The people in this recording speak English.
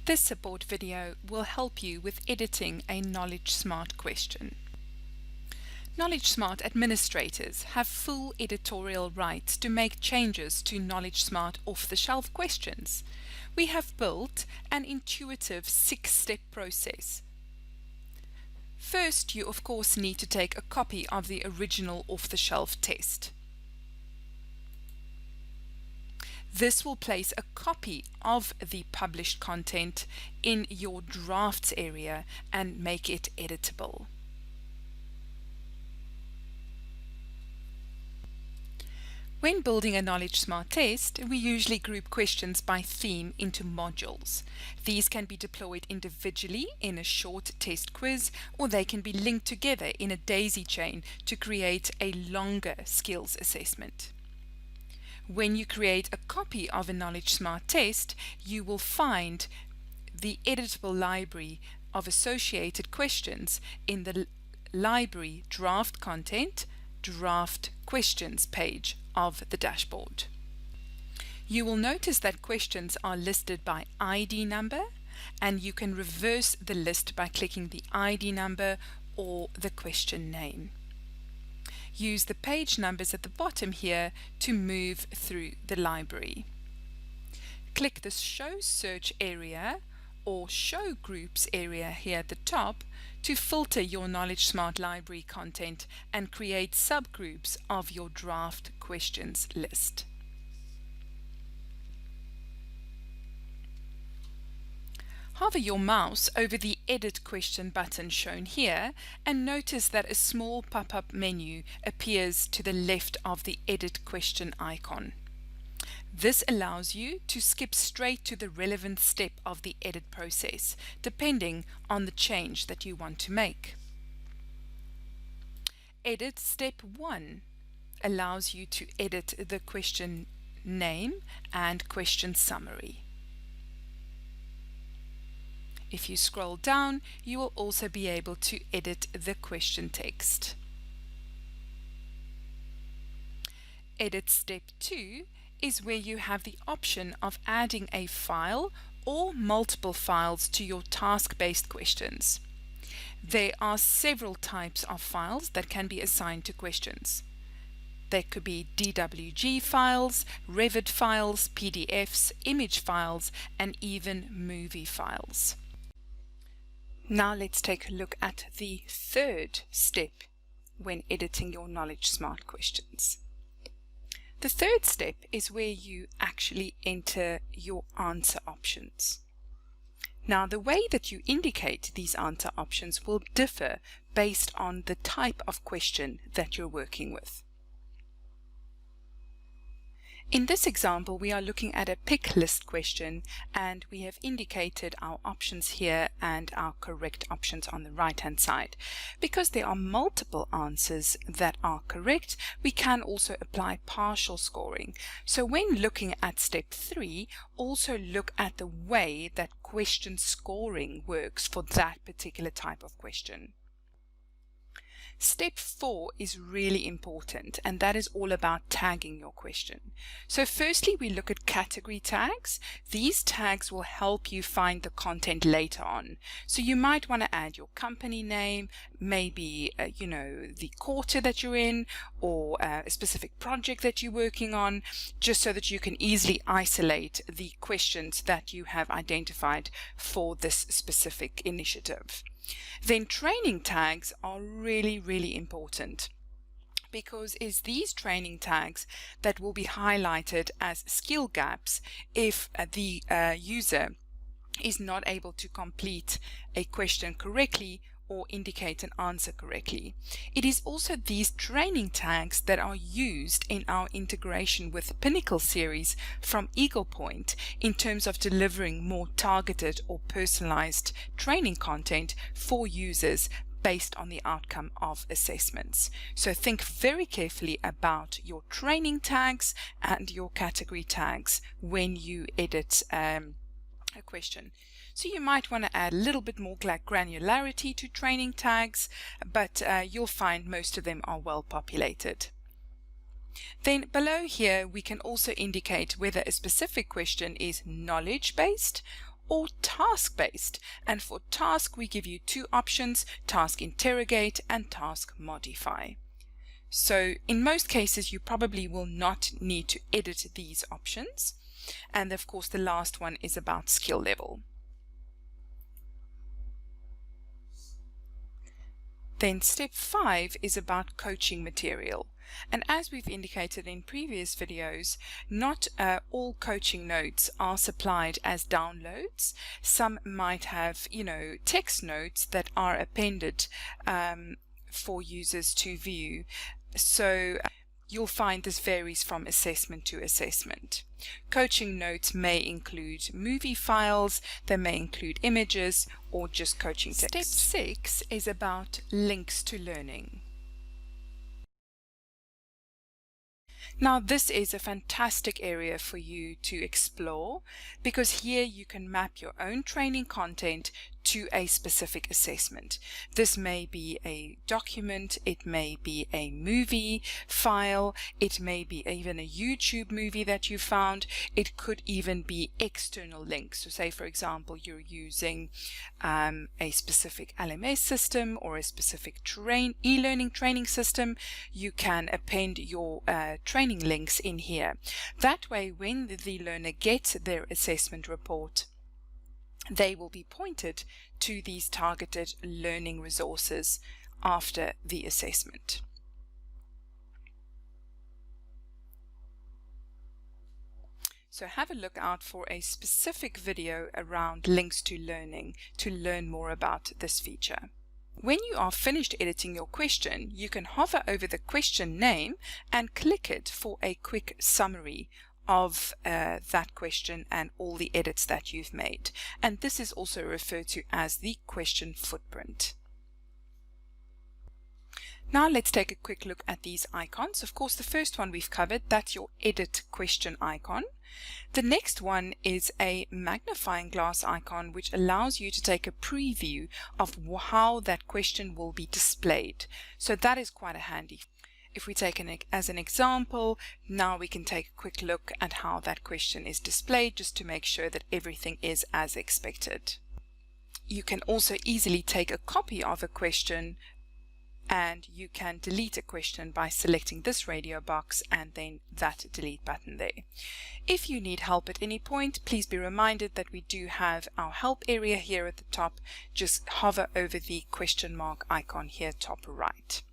This support video will help you with editing a KnowledgeSmart question. KnowledgeSmart administrators have full editorial rights to make changes to KnowledgeSmart off-the-shelf questions. We have built an intuitive 6-step process. First, you of course need to take a copy of the original off-the-shelf test. This will place a copy of the published content in your drafts area and make it editable. When building a KnowledgeSmart test, we usually group questions by theme into modules. These can be deployed individually in a short test quiz, or they can be linked together in a daisy chain to create a longer skills assessment. When you create a copy of a KnowledgeSmart test, you will find the editable library of associated questions in the library draft content, draft questions page of the dashboard. You will notice that questions are listed by ID number, and you can reverse the list by clicking the ID number or the question name. Use the page numbers at the bottom here to move through the library. Click the Show Search area or Show Groups area here at the top to filter your KnowledgeSmart library content and create subgroups of your draft questions list. Hover your mouse over the Edit Question button shown here and notice that a small pop-up menu appears to the left of the Edit Question icon. This allows you to skip straight to the relevant step of the edit process, depending on the change that you want to make. Edit Step 1 allows you to edit the question name and question summary. If you scroll down, you will also be able to edit the question text. Edit Step 2 is where you have the option of adding a file or multiple files to your task-based questions. There are several types of files that can be assigned to questions. They could be DWG files, Revit files, PDFs, image files, and even movie files. Now let's take a look at the third step when editing your KnowledgeSmart questions. The third step is where you actually enter your answer options. Now, the way that you indicate these answer options will differ based on the type of question that you're working with. In this example, we are looking at a pick list question, and we have indicated our options here and our correct options on the right hand side. Because there are multiple answers that are correct, we can also apply partial scoring. So when looking at step 3, also look at the way that question scoring works for that particular type of question. Step 4 is really important, and that is all about tagging your question. So firstly, we look at category tags. These tags will help you find the content later on. So you might want to add your company name, maybe the quarter that you're in, or a specific project that you're working on, just so that you can easily isolate the questions that you have identified for this specific initiative. Then training tags are really important, because it's these training tags that will be highlighted as skill gaps if the user is not able to complete a question correctly or indicate an answer correctly. It is also these training tags that are used in our integration with Pinnacle series from Eagle Point in terms of delivering more targeted or personalized training content for users based on the outcome of assessments. So think very carefully about your training tags and your category tags when you edit a question. So you might want to add a little bit more granularity to training tags, but you'll find most of them are well populated. Then below here we can also indicate whether a specific question is knowledge based or task-based. And for task, we give you two options: task interrogate and task modify. So in most cases, you probably will not need to edit these options. And of course, the last one is about skill level. Then step 5 is about coaching material. And as we've indicated in previous videos, not all coaching notes are supplied as downloads. Some might have, text notes that are appended for users to view. So you'll find this varies from assessment to assessment. Coaching notes may include movie files, they may include images, or just coaching text. Step 6 is about links to learning. Now this is a fantastic area for you to explore, because here you can map your own training content to a specific assessment. This may be a document, it may be a movie file, it may be even a YouTube movie that you found, it could even be external links. So say for example you're using a specific LMS system or a specific e-learning training system, you can append your training links in here. That way when the learner gets their assessment report, they will be pointed to these targeted learning resources after the assessment. So have a look out for a specific video around links to learning to learn more about this feature. When you are finished editing your question, you can hover over the question name and click it for a quick summary of that question and all the edits that you've made. And this is also referred to as the question footprint. Now let's take a quick look at these icons. Of course, the first one we've covered, that's your edit question icon. The next one is a magnifying glass icon, which allows you to take a preview of how that question will be displayed. So that is quite handy. If we take as an example, now we can take a quick look at how that question is displayed, just to make sure that everything is as expected. You can also easily take a copy of a question, and you can delete a question by selecting this radio box and then that delete button there. If you need help at any point, please be reminded that we do have our help area here at the top. Just hover over the question mark icon here top right.